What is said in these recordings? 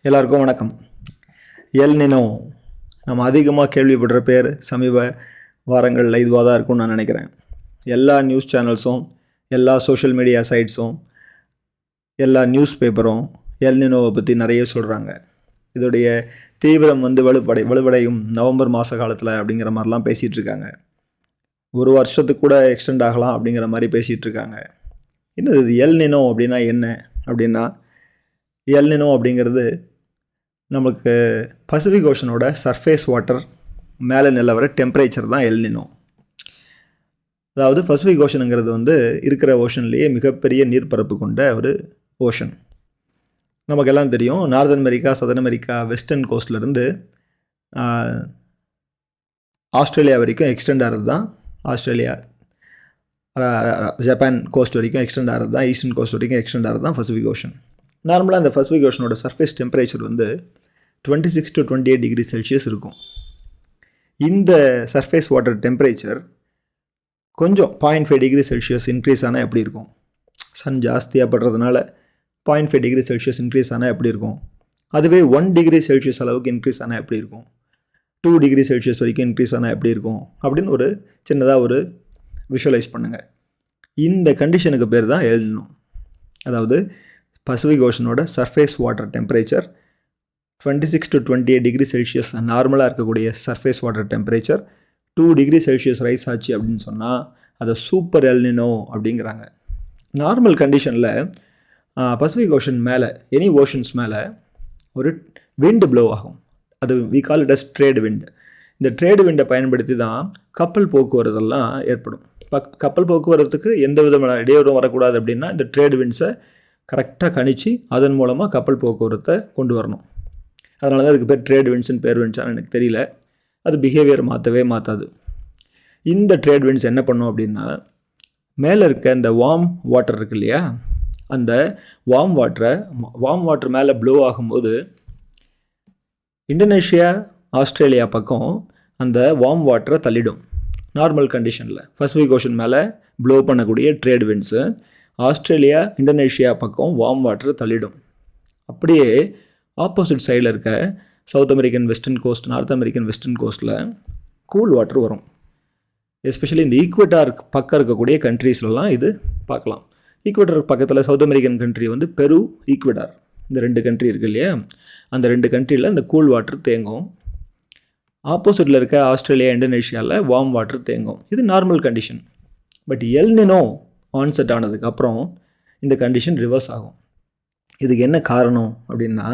எல்லாருக்கும் வணக்கம். El Nino நம்ம அதிகமாக கேள்விப்படுற பேர் சமீப வாரங்களில் இதுவாக தான் இருக்கும்னு நான் நினைக்கிறேன். எல்லா நியூஸ் சேனல்ஸும், எல்லா சோஷியல் மீடியா சைட்ஸும், எல்லா நியூஸ் பேப்பரும் எல் நினோவை பற்றி நிறைய சொல்கிறாங்க. இதோடைய தீவிரம் வலுவடையும் நவம்பர் மாத காலத்தில் அப்படிங்கிற மாதிரிலாம் பேசிகிட்டு இருக்காங்க. ஒரு வருஷத்துக்கு கூட எக்ஸ்டெண்ட் ஆகலாம் அப்படிங்கிற மாதிரி பேசிகிட்டு இருக்காங்க. என்னது இது எல் நினோ அப்படின்னா என்ன அப்படின்னா, எல் நினோ அப்படிங்கிறது நமக்கு பசிபிக் ஓஷனோட சர்ஃபேஸ் வாட்டர் மேலே நிலவர டெம்பரேச்சர் தான் எல் நினோ. அதாவது பசிபிக் ஓஷனுங்கிறது இருக்கிற ஓஷன்லேயே மிகப்பெரிய நீர்ப்பரப்பு கொண்ட ஒரு ஓஷன். நமக்கெல்லாம் தெரியும், northern America, southern America, western கோஸ்ட்லேருந்து ஆஸ்திரேலியா வரைக்கும் எக்ஸ்டெண்ட் ஆகிறது தான் ஆஸ்திரேலியா, ஜப்பான் கோஸ்ட் வரைக்கும் எக்ஸ்டெண்ட் ஆகிறது தான், ஈஸ்டர்ன் கோஸ்ட் வரைக்கும் எக்ஸ்டெண்ட் ஆகிறது தான் பசிபிக் ஓஷன். நார்மலாக அந்த பசிபிக் ஓஷனோட surface temperature 26 to 28 degree Celsius இருக்கும். இந்த சர்ஃபேஸ் வாட்டர் டெம்பரேச்சர் கொஞ்சம் 0.5 டிகிரி செல்சியஸ் இன்க்ரீஸ் ஆனால் எப்படி இருக்கும்? சன் ஜாஸ்தியாக படுறதுனால 0.5 டிகிரி செல்சியஸ் இன்க்ரீஸ் ஆனால் எப்படி இருக்கும்? அதுவே 1 டிகிரி செல்சியஸ் அளவுக்கு இன்க்ரீஸ் ஆனால் எப்படி இருக்கும்? 2 டிகிரி செல்சியஸ் வரைக்கும் இன்க்ரீஸ் ஆனால் எப்படி இருக்கும் அப்படின்னு ஒரு சின்னதாக ஒரு விஷுவலைஸ் பண்ணுங்கள். இந்த கண்டிஷனுக்கு பேர் தான் எல் நினோ. அதாவது பசிபிக் ஓஷனோட surface water temperature 26 to 28 degree Celsius நார்மலாக இருக்கக்கூடிய surface water temperature 2 degree Celsius rise ஆச்சு அப்படின்னு சொன்னால் அதை சூப்பர் எல் நினோ அப்படிங்கிறாங்க. நார்மல் கண்டிஷனில் பசிபிக் ஓஷன் மேலே, எனி ஓஷன்ஸ் மேலே ஒரு விண்டு ப்ளோ ஆகும். அது we call it as trade wind. இந்த ட்ரேட் விண்டை பயன்படுத்தி தான் கப்பல் போக்குவரத்தெல்லாம் ஏற்படும். கப்பல் போக்குவரத்துக்கு எந்த விதமான இடையூறும் வரக்கூடாது அப்படின்னா இந்த ட்ரேட் விண்ட்ஸை கரெக்டாக கணிச்சு அதன் மூலமாக கப்பல் போக்குவரத்தை கொண்டு வரணும். அதனால தான் அதுக்கு பேர் ட்ரேட் விண்ட்ஸ்னு பேர் வந்துச்சான்னு எனக்கு தெரியல. அது பிஹேவியர் மாற்றாது. இந்த ட்ரேட் விண்ட்ஸ் என்ன பண்ணும் அப்படின்னா, மேலே இருக்க இந்த வார்ம் வாட்டர் இருக்கு இல்லையா, அந்த வார்ம் வாட்டர் மேலே ப்ளோ ஆகும்போது இந்தோனேஷியா, ஆஸ்திரேலியா பக்கம் அந்த வார்ம் வாட்டரை தள்ளிடும். நார்மல் கண்டிஷனில் பசிபிக் ஓஷன் மேலே ப்ளோ பண்ணக்கூடிய ட்ரேட் விண்ட்ஸு ஆஸ்திரேலியா, இந்தோனேஷியா பக்கம் வார்ம் வாட்டரை தள்ளிடும். அப்படியே ஆப்போசிட் சைடில் இருக்க South American western coast, North American western கோஸ்ட்டில் கூல் வாட்டர் வரும். எஸ்பெஷலி இந்த ஈக்குவேட்டார் பக்கம் இருக்கக்கூடிய கண்ட்ரீஸ்லாம் இது பார்க்கலாம். ஈக்குவேட்டார் பக்கத்தில் South American country Peru, Ecuador, இந்த 2 கண்ட்ரி இருக்குது இல்லையா, அந்த 2 கண்ட்ரியில் இந்த கூல் வாட்டர் தேங்கும். ஆப்போசிட்டில் இருக்க ஆஸ்திரேலியா, இந்தோனேஷியாவில் வார்ம் வாட்டர் தேங்கும். இது normal condition. But El Nino onset ஆனதுக்கப்புறம் இந்த கண்டிஷன் ரிவர்ஸ் ஆகும். இதுக்கு என்ன காரணம் அப்படின்னா,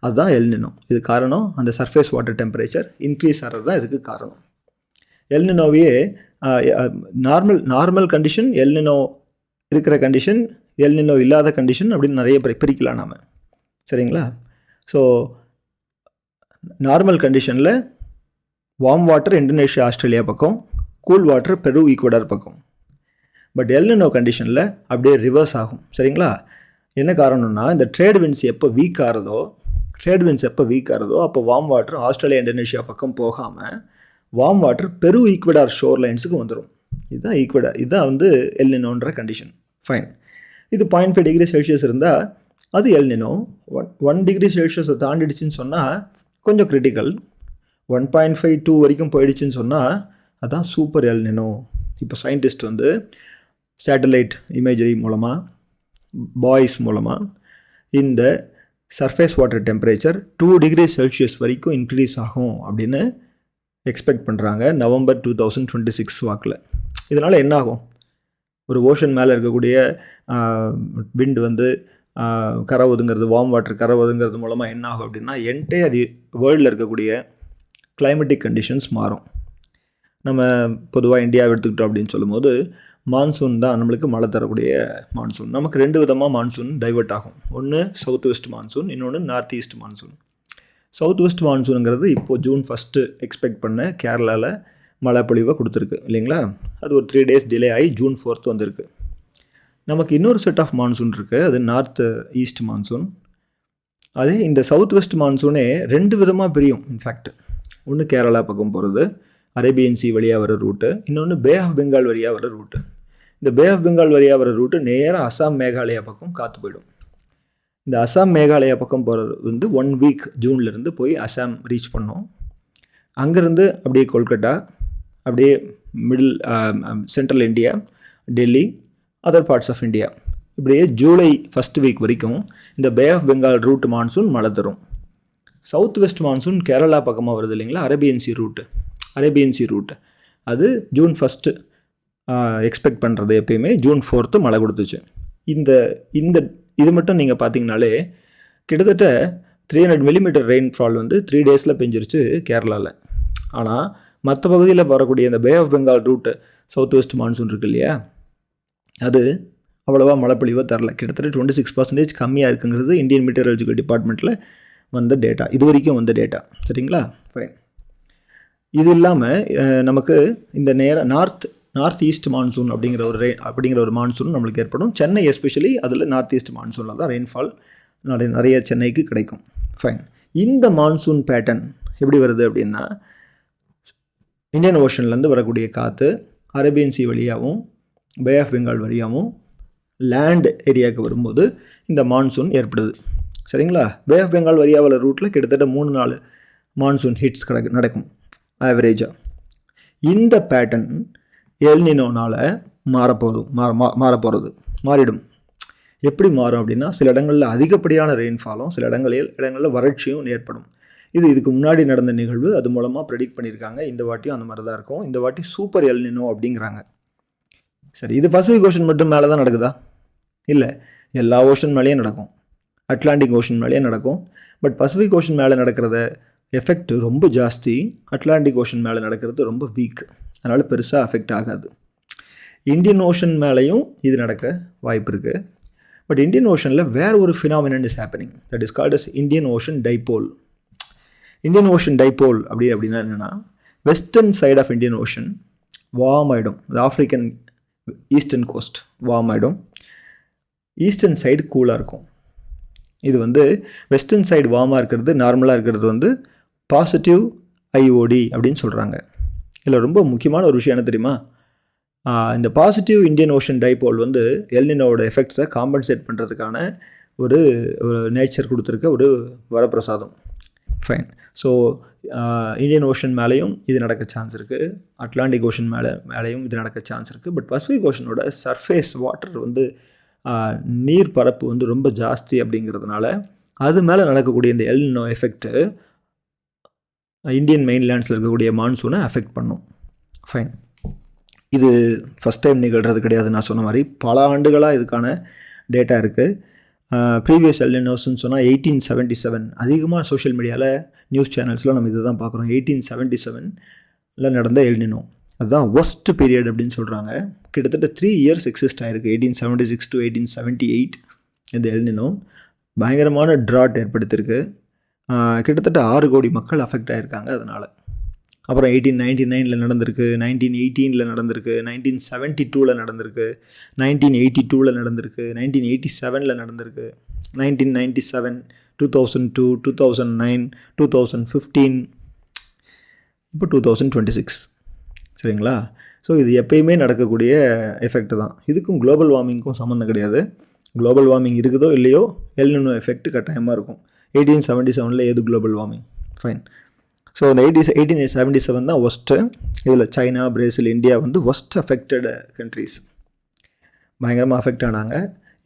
அதுதான் எல் நினோ. இது காரணம் அந்த சர்ஃபேஸ் வாட்டர் டெம்பரேச்சர் இன்க்ரீஸ் ஆகிறது தான் இதுக்கு காரணம். எல் நினோவையே நார்மல் கண்டிஷன், எல் நினோ இருக்கிற கண்டிஷன், எல் நினோ இல்லாத கண்டிஷன் அப்படின்னு நிறைய பிரிக்கலாம் நாம். சரிங்களா? ஸோ நார்மல் கண்டிஷனில் வார்ம் வாட்டர் இந்தோனேஷியா, ஆஸ்திரேலியா பக்கம், கூல் வாட்டர் பெரு, ஈக்குவடார் பக்கம். பட் எல் நினோ கண்டிஷனில் அப்படியே ரிவர்ஸ் ஆகும். சரிங்களா? என்ன காரணம்னா, இந்த ட்ரேட் விண்ட்ஸ் எப்போ வீக் ஆகிறதோ அப்போ வார்ம் வாட்டர் ஆஸ்திரேலியா, இந்தோனேஷியா பக்கம் போகாமல் warm water Peru, Ecuador shore லைன்ஸுக்கு வந்துடும். இதுதான் எல் நினோன்ற கண்டிஷன். ஃபைன். இது 0.5 டிகிரி செல்சியஸ் இருந்தால் அது எல் நினோ. 1 டிகிரி செல்சியஸை தாண்டிடுச்சின்னு சொன்னால் கொஞ்சம் கிரிட்டிக்கல். 1.52 வரைக்கும் போயிடுச்சுன்னு சொன்னால் அதுதான் சூப்பர் எல் நினோ. இப்போ சயின்டிஸ்ட் சேட்டலைட் இமேஜரி மூலமாக, பாய்ஸ் மூலமாக இந்த surface water temperature 2 degree Celsius வரைக்கும் இன்க்ரீஸ் ஆகும் அப்படின்னு எக்ஸ்பெக்ட் பண்ணுறாங்க நவம்பர் 2026 வாக்கில். இதனால் என்ன ஆகும்? ஒரு ஓஷன் மேலே இருக்கக்கூடிய விண்டு கரை ஒதுங்கிறது, வார்ம் வாட்டர் கரை ஒதுங்கிறது மூலமாக என்ன ஆகும் அப்படின்னா, என்டையர் வேர்ல்டில் இருக்கக்கூடிய கிளைமேட்டிக் கண்டிஷன்ஸ் மாறும். நம்ம பொதுவாக இந்தியாவை எடுத்துக்கிட்டோம் அப்படின்னு சொல்லும்போது மான்சூன் தான் நம்மளுக்கு மழை தரக்கூடிய மான்சூன். நமக்கு 2 விதமாக மான்சூன் டைவெர்ட் ஆகும். ஒன்று சவுத் வெஸ்ட் மான்சூன், இன்னொன்று north east monsoon. South west மான்சூனுங்கிறது இப்போது June 1 எக்ஸ்பெக்ட் பண்ண கேரளாவில் மழை பொழிவை கொடுத்துருக்கு இல்லைங்களா? அது ஒரு 3 days டிலே ஆகி June 4 வந்திருக்கு. நமக்கு இன்னொரு செட் ஆஃப் மான்சூன் இருக்குது, அது நார்த் ஈஸ்ட் மான்சூன். அதே இந்த சவுத் வெஸ்ட் மான்சூனே 2 விதமாக பிரியும். இன்ஃபேக்ட் ஒன்று கேரளா பக்கம் போகிறது, அரேபியன் சி வழியாக வர ரூட்டு, இன்னொன்று பே ஆஃப் பெங்கால் வழியாக வர ரூட்டு. இந்த பே ஆஃப் பெங்கால் வழியாக வர ரூட்டு நேராக அசாம், மேகாலயா பக்கம் காற்று போயிடும். இந்த அசாம் மேகாலயா பக்கம் போகிறது வந்து 1 வீக் ஜூன்லேருந்து போய் அசாம் ரீச் பண்ணோம். அங்கேருந்து அப்படியே கொல்கட்டா, அப்படியே middle central India, Delhi, other parts of India, இப்படியே ஜூலை ஃபஸ்ட் வீக் வரைக்கும் இந்த Bay of Bengal route monsoon மழை தரும். சவுத் வெஸ்ட் மான்சூன் கேரளா பக்கமாக வருது இல்லைங்களா, அரேபியன் சி ரூட்டு அது ஜூன் ஃபஸ்ட்டு எக்ஸ்பெக்ட் பண்ணுறது எப்பயுமே ஜூன் 4th மழை கொடுத்துச்சு. இந்த இது மட்டும் நீங்கள் பார்த்தீங்கனாலே கிட்டத்தட்ட 300 மில்லிமீட்டர் ரெயின்ஃபால் வந்து 3 days பெஞ்சிருச்சு கேரளாவில். ஆனால் மற்ற பகுதியில் வரக்கூடிய இந்த Bay of Bengal route south west monsoon இருக்கு இல்லையா, அது அவ்வளோவா மழைப்பொழிவாக தரல. கிட்டத்தட்ட 26% கம்மியாக இருக்குங்கிறது இந்தியன் மெட்டீரியல்ஜிக்கல் டிபார்ட்மெண்ட்டில் வந்த டேட்டா, இது வரைக்கும் வந்த டேட்டா. சரிங்களா, ஃபைன். இது இல்லாமல் நமக்கு இந்த நார்த் ஈஸ்ட் மான்சூன் அப்படிங்கிற ஒரு மான்சூன் நம்மளுக்கு ஏற்படும். சென்னை எஸ்பெஷலி அதில் நார்த் ஈஸ்ட் மான்சூனில் தான் ரெயின்ஃபால் நிறைய சென்னைக்கு கிடைக்கும். ஃபைன். இந்த மான்சூன் பேட்டர்ன் எப்படி வருது அப்படின்னா, இந்தியன் ஓஷன்லேருந்து வரக்கூடிய காற்று அரேபியன் சி வழியாகவும் பே ஆஃப் பெங்கால் வழியாகவும் லேண்ட் ஏரியாவுக்கு வரும்போது இந்த மான்சூன் ஏற்படுது. சரிங்களா, பே ஆஃப் பெங்கால் வழியாக வர ரூட்டில் கிட்டத்தட்ட 3-4 மான்சூன் ஹிட்ஸ் நடக்கும் ஆவரேஜாக. இந்த பேட்டர்ன் எல்னினோனால் மாறிடும். எப்படி மாறும் அப்படின்னா, சில இடங்களில் அதிகப்படியான ரெயின்ஃபாலும் சில இடங்களில் வறட்சியும் ஏற்படும். இதுக்கு முன்னாடி நடந்த நிகழ்வு, அது மூலமாக ப்ரெடிக்ட் பண்ணியிருக்காங்க. இந்த வாட்டியும் அந்த மாதிரி தான் இருக்கும். இந்த வாட்டி சூப்பர் எல்னினோ அப்படிங்கிறாங்க. சரி, இது பசிபிக் ஓஷன் மட்டும் மேலே தான் நடக்குதா? இல்லை, எல்லா ஓஷன் மேலேயும் நடக்கும். அட்லாண்டிக் ஓஷன் மேலேயே நடக்கும். பட் பசிபிக் ஓஷன் மேலே நடக்கிறத எஃபெக்ட் ரொம்ப ஜாஸ்தி, அட்லாண்டிக் ஓஷன் மேலே நடக்கிறது ரொம்ப வீக். அதனால் பெருசாக அஃபெக்ட் ஆகாது. இந்தியன் ஓஷன் மேலேயும் இது நடக்க வாய்ப்பு இருக்குது. பட் இந்தியன் ஓஷனில் வேறு ஒரு phenomenon is happening, that is called as Indian ocean dipole. Indian ocean dipole அப்படின்னா என்னென்னா, western side of Indian ocean warm ஆகிடும். அது ஆஃப்ரிக்கன் ஈஸ்டர்ன் கோஸ்ட் வார்ம் ஆகிடும், ஈஸ்டர்ன் சைடு கூலாக இருக்கும். இது வந்து வெஸ்டர்ன் சைடு வார்மாக இருக்கிறது, நார்மலாக இருக்கிறது வந்து பாசிட்டிவ் ஐஓடி அப்படின்னு சொல்கிறாங்க. இதில் ரொம்ப முக்கியமான ஒரு விஷயம் என்ன தெரியுமா, இந்த பாசிட்டிவ் இந்தியன் ஓஷன் டைபோல் வந்து எல்னினோட எஃபெக்ட்ஸை காம்பன்சேட் பண்ணுறதுக்கான ஒரு நேச்சர் கொடுத்துருக்க ஒரு வரப்பிரசாதம். ஃபைன். ஸோ இந்தியன் ஓஷன் மேலேயும் இது நடக்க சான்ஸ் இருக்குது, அட்லாண்டிக் ஓஷன் மேலேயும் இது நடக்க சான்ஸ் இருக்குது. பட் பசிபிக் ஓஷனோட சர்ஃபேஸ் வாட்டர் வந்து நீர் பரப்பு வந்து ரொம்ப ஜாஸ்தி அப்படிங்கிறதுனால அது மேலே நடக்கக்கூடிய இந்த எல்னினோ எஃபெக்ட்டு இந்தியன் மெயின்லேண்ட்ஸில் இருக்கக்கூடிய மான்சூனை அஃபெக்ட் பண்ணும். ஃபைன். இது ஃபஸ்ட் டைம் நிகழ்கிறது கிடையாது. நான் சொன்ன மாதிரி பல ஆண்டுகளாக இதுக்கான டேட்டா இருக்குது. ப்ரீவியஸ் எல்னினோஸ்ன்னு சொன்னால் 1877, அதிகமாக சோஷியல் மீடியாவில் நியூஸ் சேனல்ஸில் நம்ம இதை தான் பார்க்குறோம். 1877 நடந்த எல்னினோ, அதுதான் ஒஸ்ட் பீரியட் அப்படின்னு சொல்கிறாங்க. கிட்டத்தட்ட 3 years எக்ஸிஸ்ட் ஆகிருக்கு, 1876 to 1878. இந்த எல்னினோ பயங்கரமான ட்ராட் ஏற்படுத்தியிருக்கு. கிட்டத்தட்ட 6 கோடி மக்கள் அஃபெக்ட் ஆகிருக்காங்க அதனால். அப்புறம் 1899 நடந்திருக்கு, 1918 நடந்திருக்கு, 1972 நடந்திருக்கு, 1982 நடந்திருக்கு, 1987 நடந்திருக்கு, 1997, 2002, 2009, 2015, இப்போ 2026. சரிங்களா? ஸோ இது எப்பயுமே நடக்கக்கூடிய எஃபெக்ட் தான். இதுக்கும் குளோபல் வார்மிங்க்கும் சம்மந்தம் கிடையாது. குளோபல் வார்மிங் இருக்குதோ இல்லையோ எல்னினோ எஃபெக்ட் கட்டாயமாக இருக்கும். 1877 எது குளோபல் வார்மிங்? ஃபைன். ஸோ இந்த 1877 தான் ஒஸ்ட்டு. இதில் சைனா, பிரேசில், இந்தியா வந்து ஒஸ்ட் அஃபெக்டட் கண்ட்ரீஸ், பயங்கரமாக அஃபெக்ட் ஆனாங்க.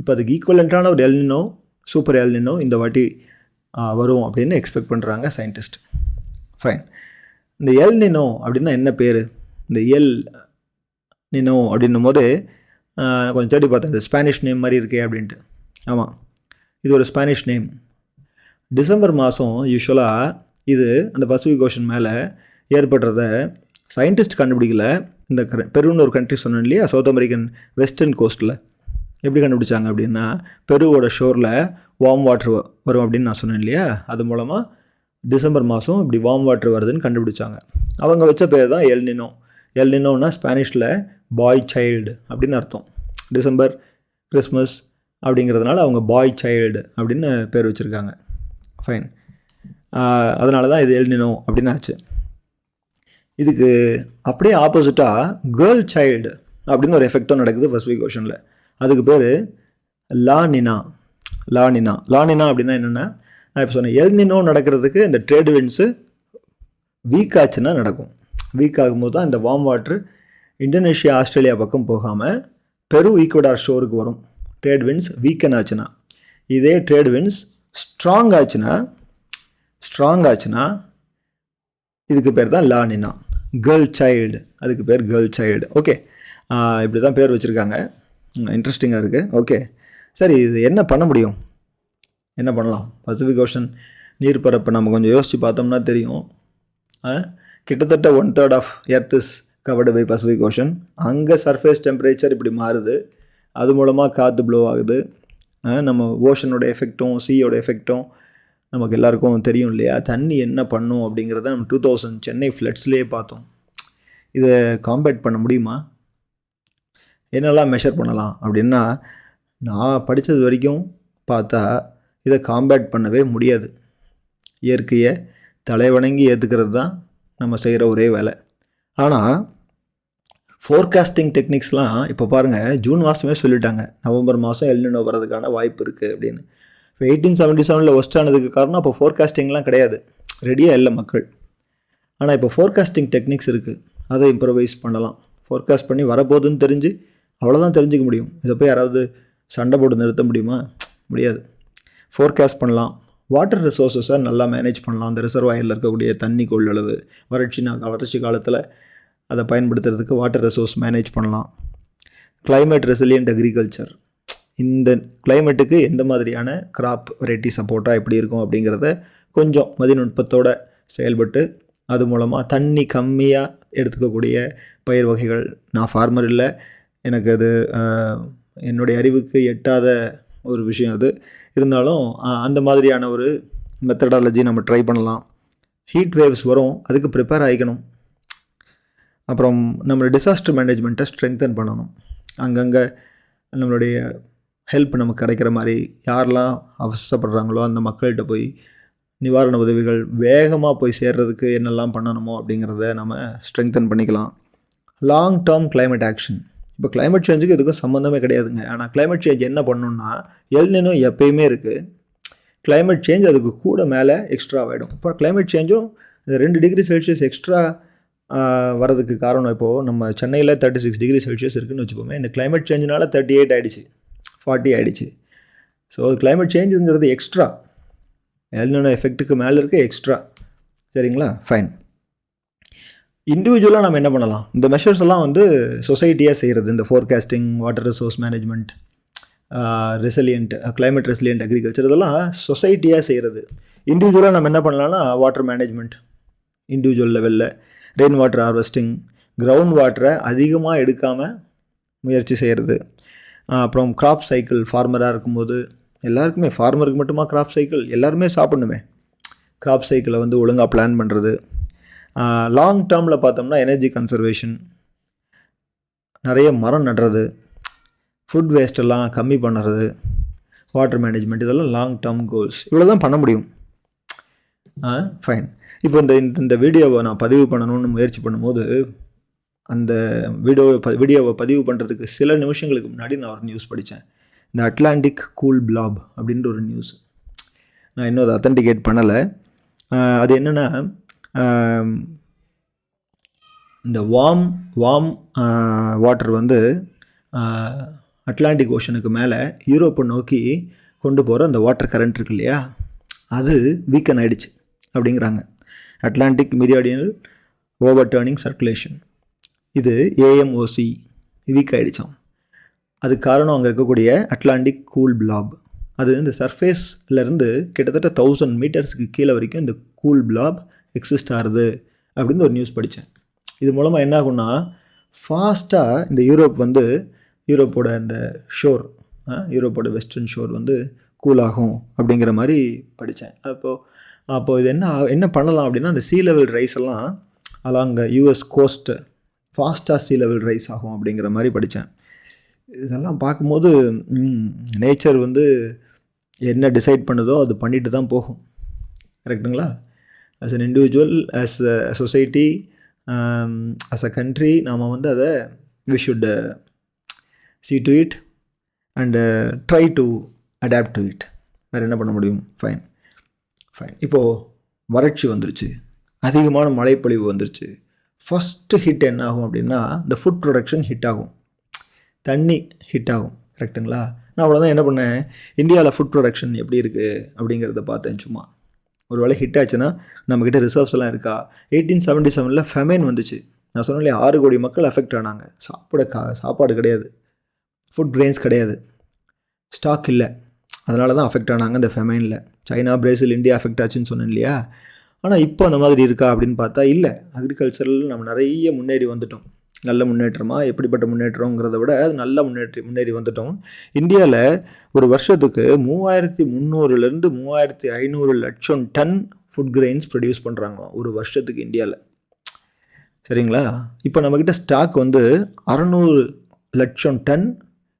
இப்போ அதுக்கு ஈக்குவலண்ட்டான ஒரு எல்னினோ, சூப்பர் எல்னினோ இந்த வாட்டி வரும் அப்படின்னு எக்ஸ்பெக்ட் பண்ணுறாங்க சயின்டிஸ்ட். ஃபைன். இந்த எல்னினோ அப்படின்னா என்ன பேர்? இந்த நினோ அப்படின்னும் போது கொஞ்சம் தேடி பார்த்தேன், இது ஸ்பானிஷ் நேம் மாதிரி இருக்கே அப்படின்ட்டு. ஆமாம், இது ஒரு ஸ்பானிஷ் நேம். டிசம்பர் மாதம் யூஸ்வலாக இது அந்த பசிபிக் ஓஷன் மேலே ஏற்படுறத சயின்டிஸ்ட் கண்டுபிடிக்கல. இந்த பெருன்னு ஒரு கண்ட்ரி சொன்னோம் இல்லையா, சவுத் அமெரிக்கன் வெஸ்டர்ன் கோஸ்ட்டில் எப்படி கண்டுபிடிச்சாங்க அப்படின்னா, பெருவோட ஷோரில் வார்ம் வாட்டர் வரும் அப்படின்னு நான் சொன்னேன் இல்லையா, அது மூலமாக டிசம்பர் மாதம் இப்படி வார்ம் வாட்டர் வருதுன்னு கண்டுபிடிச்சாங்க. அவங்க வச்ச பேர் தான் எல்னினோ. எல்னினோன்னா ஸ்பானிஷில் பாய் சைல்டு அப்படின்னு அர்த்தம். டிசம்பர், கிறிஸ்மஸ் அப்படிங்கிறதுனால அவங்க பாய் சைல்டு அப்படின்னு பேர் வச்சுருக்காங்க. ஃபைன். அதனால தான் இது எல்னினோ அப்படின்னு ஆச்சு. இதுக்கு அப்படியே ஆப்போசிட்டாக கேர்ள் சைல்டு அப்படின்னு ஒரு எஃபெக்டும் நடக்குது பசிபிக் ஓஷனில். அதுக்கு பேர் லா நினா. லானினா. லானினா அப்படின்னா என்னென்னா, நான் இப்போ சொன்னேன் எல்னினோ நடக்கிறதுக்கு இந்த ட்ரேட் விண்ட்ஸு வீக் ஆச்சுன்னா நடக்கும். வீக் ஆகும்போது தான் இந்த வார்ம் வாட்ரு இந்தோனேஷியா ஆஸ்திரேலியா பக்கம் போகாமல் பெரு ஈக்குவடார் ஷோருக்கு வரும். ட்ரேட் விண்ட்ஸ் வீக்கன் ஆச்சுன்னா. இதே ட்ரேட் விண்ட்ஸ் ஸ்ட்ராங் ஆச்சுன்னா இதுக்கு பேர் தான் லானினா. கேர்ள் சைல்டு, அதுக்கு பேர் கேர்ள் சைல்டு. ஓகே, இப்படி தான் பேர் வச்சுருக்காங்க. இன்ட்ரெஸ்டிங்காக இருக்குது. ஓகே, சரி, இது என்ன பண்ண முடியும், என்ன பண்ணலாம்? பசிபிக் ஓஷன் நீர்ப்பரப்பு நம்ம கொஞ்சம் யோசித்து பார்த்தோம்னா தெரியும். கிட்டத்தட்ட 1/3 of earth is covered by Pacific ocean. அங்கே சர்ஃபேஸ் டெம்பரேச்சர் இப்படி மாறுது, அது மூலமாக காற்று ப்ளோ ஆகுது. நம்ம ஓஷனோட எஃபெக்டும் சீயோட எஃபெக்டும் நமக்கு எல்லாருக்கும் தெரியும் இல்லையா? தண்ணி என்ன பண்ணும் அப்படிங்கிறத நம்ம 2000 சென்னை ஃப்ளட்ஸ்லேயே பார்த்தோம். இதை காம்பேட் பண்ண முடியுமா? என்னெல்லாம் மெஷர் பண்ணலாம் அப்படின்னா, நான் படித்தது வரைக்கும் பார்த்தா இதை காம்பேட் பண்ணவே முடியாது. இயற்கையை தலைவணங்கி ஏற்றுக்கிறது தான் நம்ம செய்கிற ஒரே வேலை. ஆனால் ஃபோர்காஸ்டிங் டெக்னிக்ஸ்லாம் இப்போ பாருங்கள், ஜூன் மாதமே சொல்லிட்டாங்க நவம்பர் மாதம் எல்னினோ வரதுக்கான வாய்ப்பு இருக்குது அப்படின்னு. இப்போ 1877 ஒஸ்ட் ஆனதுக்கு காரணம் அப்போ ஃபோர்காஸ்டிங்லாம் கிடையாது, ரெடியாக இல்லை மக்கள். ஆனால் இப்போ ஃபோர்காஸ்டிங் டெக்னிக்ஸ் இருக்குது, அதை இம்ப்ரவைஸ் பண்ணலாம். ஃபோர்காஸ்ட் பண்ணி வரப்போகுதுன்னு தெரிஞ்சு அவ்வளோதான் தெரிஞ்சுக்க முடியும். இதை போய் யாராவது சண்டை போட்டு நிறுத்த முடியுமா? முடியாது. ஃபோர்காஸ்ட் பண்ணலாம். வாட்டர் ரிசோர்ஸஸை நல்லா மேனேஜ் பண்ணலாம். அந்த ரிசர்வாயரில் இருக்கக்கூடிய தண்ணி கொள்ளளவு, வறட்சி காலத்தில் அதை பயன்படுத்துறதுக்கு வாட்டர் ரிசோர்ஸ் மேனேஜ் பண்ணலாம். கிளைமேட் ரெசிலியன்ட் அக்ரிகல்ச்சர், இந்த கிளைமேட்டுக்கு எந்த மாதிரியான கிராப் வெரைட்டி சப்போர்ட்டாக எப்படி இருக்கும் அப்படிங்கிறத கொஞ்சம் மதிநுட்பத்தோடு செயல்பட்டு அது மூலமாக தண்ணி கம்மியாக எடுத்துக்கக்கூடிய பயிர் வகைகள். நான் ஃபார்மர் இல்லை, எனக்கு அது என்னுடைய அறிவுக்கு எட்டாத ஒரு விஷயம் அது. இருந்தாலும் அந்த மாதிரியான ஒரு மெத்தடாலஜி நம்ம ட்ரை பண்ணலாம். ஹீட் வேவ்ஸ் வரும், அதுக்கு ப்ரிப்பேர் ஆகிக்கணும். அப்புறம் நம்மளோட டிசாஸ்டர் மேனேஜ்மெண்ட்டை ஸ்ட்ரெங்தன் பண்ணணும். அங்கங்கே நம்மளுடைய ஹெல்ப் நமக்கு கிடைக்கிற மாதிரி யாரெல்லாம் அவசரப்படுறாங்களோ அந்த மக்கள்கிட்ட போய் நிவாரண உதவிகள் வேகமாக போய் சேர்றதுக்கு என்னெல்லாம் பண்ணணுமோ அப்படிங்கிறத நம்ம ஸ்ட்ரெங்தன் பண்ணிக்கலாம். Long term climate action. இப்போ கிளைமேட் சேஞ்சுக்கு இதுக்கும் சம்மந்தமே கிடையாதுங்க. ஆனால் கிளைமேட் சேஞ்ச் என்ன பண்ணணுன்னா, எல்னினோ எப்பயுமே இருக்குது, கிளைமேட் சேஞ்ச் அதுக்கு கூட மேலே எக்ஸ்ட்ரா ஆகிடும். இப்போ கிளைமேட் சேஞ்சும் இந்த 2 டிகிரி செல்சியஸ் எக்ஸ்ட்ரா வரதுக்கு காரணம், இப்போது நம்ம சென்னையில் 36 டிகிரி செல்சியஸ் இருக்குதுன்னு வச்சுப்போமே, இந்த கிளைமேட் சேஞ்சினால 38 ஆகிடுச்சு, 40 ஆகிடுச்சு. ஸோ கிளைமேட் சேஞ்சுங்கிறது எக்ஸ்ட்ரா, எல்னினோ எஃபெக்ட்டுக்கு மேலே இருக்க எக்ஸ்ட்ரா. சரிங்களா? ஃபைன். இண்டிவிஜுவலாக நம்ம என்ன பண்ணலாம்? இந்த மெஷர்ஸ் எல்லாம் வந்து சொசைட்டியாக செய்கிறது. இந்த forecasting, water resource management, resilient climate resilient agriculture, இதெல்லாம் சொசைட்டியாக செய்கிறது. இண்டிவிஜுவலாக நம்ம என்ன பண்ணலாம்னா, வாட்டர் மேனேஜ்மெண்ட் இண்டிவிஜுவல் லெவலில், ரெயின் வாட்டர் ஹார்வெஸ்டிங், கிரவுண்ட் வாட்டரை அதிகமாக எடுக்காமல் முயற்சி செய்கிறது. அப்புறம் கிராப் சைக்கிள், ஃபார்மராக இருக்கும்போது எல்லாருக்குமே, ஃபார்மருக்கு மட்டுமா கிராப் சைக்கிள், எல்லாருமே சாப்பிடணுமே, கிராப் சைக்கிளை வந்து ஒழுங்காக பிளான் பண்ணுறது. லாங் டேர்மில் பார்த்தோம்னா எனர்ஜி கன்சர்வேஷன், நிறைய மரம் நடுறது, ஃபுட் வேஸ்ட்டெல்லாம் கம்மி பண்ணுறது, வாட்டர் மேனேஜ்மெண்ட், இதெல்லாம் லாங் டேர்ம் கோல்ஸ். இவ்வளோ தான் பண்ண முடியும். ஃபைன். இப்போ இந்த வீடியோவை நான் பதிவு பண்ணணும்னு முயற்சி பண்ணும்போது, அந்த வீடியோவை பதிவு பண்ணுறதுக்கு சில நிமிஷங்களுக்கு முன்னாடி நான் ஒரு நியூஸ் படித்தேன். இந்த அட்லாண்டிக் கூல் பிளாப் அப்படின்ற ஒரு நியூஸ். நான் இன்னும் அதை அத்தன்டிகேட் பண்ணலை. அது என்னென்னா, இந்த வார்ம் வாட்டர் வந்து அட்லாண்டிக் ஓஷனுக்கு மேலே யூரோப்பை நோக்கி கொண்டு போகிற அந்த வாட்டர் கரண்ட் இருக்கு இல்லையா, அது வீக்கன் ஆகிடுச்சு அப்படிங்கிறாங்க. அட்லாண்டிக் மெரிடியனல் ஓவர் டேர்னிங் சர்க்குலேஷன், இது AMOC வீக் ஆகிடுச்சான். அதுக்கு காரணம் அங்கே இருக்கக்கூடிய அட்லாண்டிக் கூல் பிளாப். அது இந்த சர்ஃபேஸ்லேருந்து கிட்டத்தட்ட 1000 மீட்டர்ஸுக்கு கீழே வரைக்கும் இந்த கூல் பிளாப் எக்ஸிஸ்ட் ஆகுது அப்படின்னு ஒரு நியூஸ் படித்தேன். இது மூலமாக என்ன ஆகும்னா, ஃபாஸ்ட்டாக இந்த யூரோப்போட அந்த ஷோர், யூரோப்போட வெஸ்டர்ன் ஷோர் வந்து கூல் ஆகும் அப்படிங்கிற மாதிரி படித்தேன். அப்போது இது என்ன பண்ணலாம் அப்படின்னா, அந்த சீ லெவல் ரைஸ் எல்லாம் அலாங் US கோஸ்ட்டு ஃபாஸ்ட்டாக சீ லெவல் ரைஸ் ஆகும் அப்படிங்கிற மாதிரி படித்தேன். இதெல்லாம் பார்க்கும்போது நேச்சர் வந்து என்ன டிசைட் பண்ணுதோ அது பண்ணிட்டு தான் போகும். கரெக்டுங்களா? As an individual, as a society, as a country, நாம் வந்து அதை we should see to it and try to adapt to it. வேறு என்ன பண்ண முடியும்? ஃபைன். இப்போது வறட்சி வந்துருச்சு, அதிகமான மழைப்பொழிவு வந்துருச்சு. ஃபஸ்ட்டு ஹிட் என்ன ஆகும் அப்படின்னா இந்த ஃபுட் ப்ரொடக்ஷன் ஹிட் ஆகும், தண்ணி ஹிட் ஆகும். கரெக்டுங்களா? நான் அவ்வளோதான் என்ன பண்ணேன், இந்தியாவில் ஃபுட் ப்ரொடக்ஷன் எப்படி இருக்குது அப்படிங்கிறத பார்த்தேன். சும்மா ஒரு வேளை ஹிட் ஆச்சுன்னா நம்மக்கிட்ட ரிசர்வ்ஸ் எல்லாம் இருக்கா? 1877 ஃபெமைன் வந்துச்சு. நான் சொன்னேன் 6 கோடி மக்கள் அஃபெக்ட் ஆனாங்க. சாப்பாடு கிடையாது, ஃபுட் கிரெயின்ஸ் கிடையாது, ஸ்டாக் இல்லை. அதனால தான் அஃபெக்ட் ஆனாங்க இந்த ஃபெமைனில். சைனா, பிரேசில், இந்தியா அஃபெக்ட் ஆச்சுன்னு சொன்னேன் இல்லையா? ஆனால் இப்போ அந்த மாதிரி இருக்கா அப்படின்னு பார்த்தா இல்லை. அக்ரிகல்ச்சரில் நம்ம நிறைய முன்னேறி வந்துட்டோம். நல்ல முன்னேற்றமாக, எப்படிப்பட்ட முன்னேற்றங்கிறத விட அது நல்ல முன்னேறி வந்துட்டோம். இந்தியாவில் ஒரு வருஷத்துக்கு 3300 3500 லட்சம் டன் ஃபுட் கிரெயின்ஸ் ப்ரொடியூஸ் பண்ணுறாங்களாம் ஒரு வருஷத்துக்கு இந்தியாவில். சரிங்களா? இப்போ நம்மக்கிட்ட ஸ்டாக் 600 லட்சம் டன்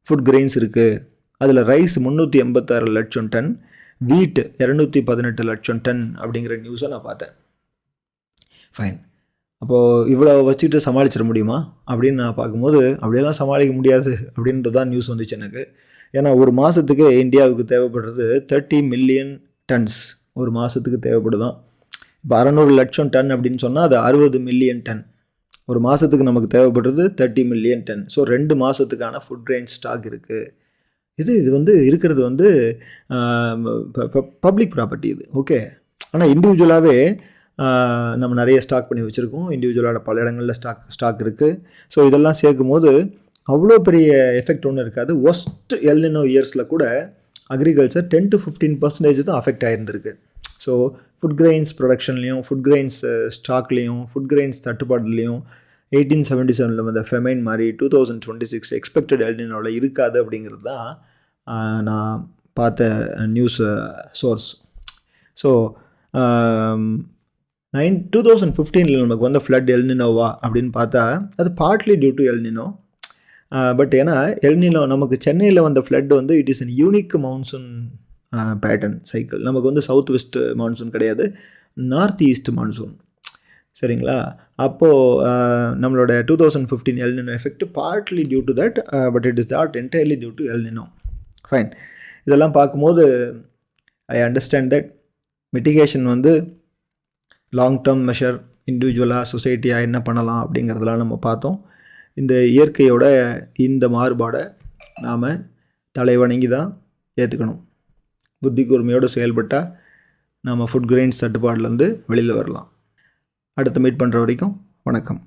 ஃபுட் கிரெயின்ஸ் இருக்குது. அதில் ரைஸ் 386 லட்சம் டன், வீட் 218 லட்சம் டன் அப்படிங்கிற நியூஸை நான் பார்த்தேன். ஃபைன். அப்போது இவ்வளோ வச்சுக்கிட்டு சமாளிச்சிட முடியுமா அப்படின்னு நான் பார்க்கும்போது அப்படியெல்லாம் சமாளிக்க முடியாது அப்படின்றது தான் நியூஸ் வந்துச்சு எனக்கு. ஏன்னா ஒரு மாதத்துக்கு இந்தியாவுக்கு தேவைப்படுறது 30 மில்லியன் டன்ஸ் ஒரு மாதத்துக்கு தேவைப்படுதான். இப்போ 600 லட்சம் டன் அப்படின்னு சொன்னால் அது 60 மில்லியன் டன். ஒரு மாதத்துக்கு நமக்கு தேவைப்படுறது 30 மில்லியன் டன். ஸோ 2 மாதத்துக்கான ஃபுட் கிரெயின் ஸ்டாக் இருக்குது. இது இருக்கிறது பப்ளிக் ப்ராப்பர்ட்டி இது. ஓகே. ஆனால் இண்டிவிஜுவலாகவே நம்ம நிறைய ஸ்டாக் பண்ணி வச்சுருக்கோம். இண்டிவிஜுவலாக பல இடங்களில் ஸ்டாக் இருக்குது. ஸோ இதெல்லாம் சேர்க்கும் போது அவ்வளோ பெரிய எஃபெக்ட் ஒன்றும் இருக்காது. ஒஸ்ட் எல்னினோ இயர்ஸில் கூட அக்ரிகல்ச்சர் 10 to 15% தான் அஃபெக்ட் ஆகிருந்திருக்கு. ஸோ ஃபுட் கிரெயின்ஸ் ப்ரொடக்ஷன்லேயும், ஃபுட் கிரெயின்ஸ் ஸ்டாக்லேயும், ஃபுட் கிரெயின்ஸ் தட்டுப்பாடுலேயும் 1877 வந்த ஃபெமைன் மாதிரி 2026 எக்ஸ்பெக்டட் எல்னினோவில் இருக்காது அப்படிங்கிறது தான் நான் பார்த்த நியூஸ் சோர்ஸ். ஸோ 2015 நமக்கு வந்த ஃப்ளட் எல்னினோவா அப்படின்னு பார்த்தா அது partly due to El Nino. But ஏன்னா எல்னினோ நமக்கு சென்னையில் வந்த flood it is an unique monsoon pattern cycle. நமக்கு சவுத் வெஸ்ட் மான்சூன் கிடையாது, நார்த் ஈஸ்ட் மான்சூன். சரிங்களா? அப்போது நம்மளோட 2015 El Nino effect partly due to that, but it is not entirely due to El Nino. Fine. இதெல்லாம் பார்க்கும்போது I understand that mitigation long term measure, இண்டிவிஜுவலாக சொசைட்டியாக என்ன பண்ணலாம் அப்படிங்கிறதெல்லாம் நம்ம பார்த்தோம். இந்த இயற்கையோட இந்த மாறுபாடை நாம் தலைவணங்கி தான் ஏற்றுக்கணும். புத்தி கூர்மையோடு செயல்பட்டால் நாம் ஃபுட் கிரெயின்ஸ் தட்டுப்பாடுலேருந்து வெளியில் வரலாம். அடுத்து மீட் பண்ணுற வரைக்கும் வணக்கம்.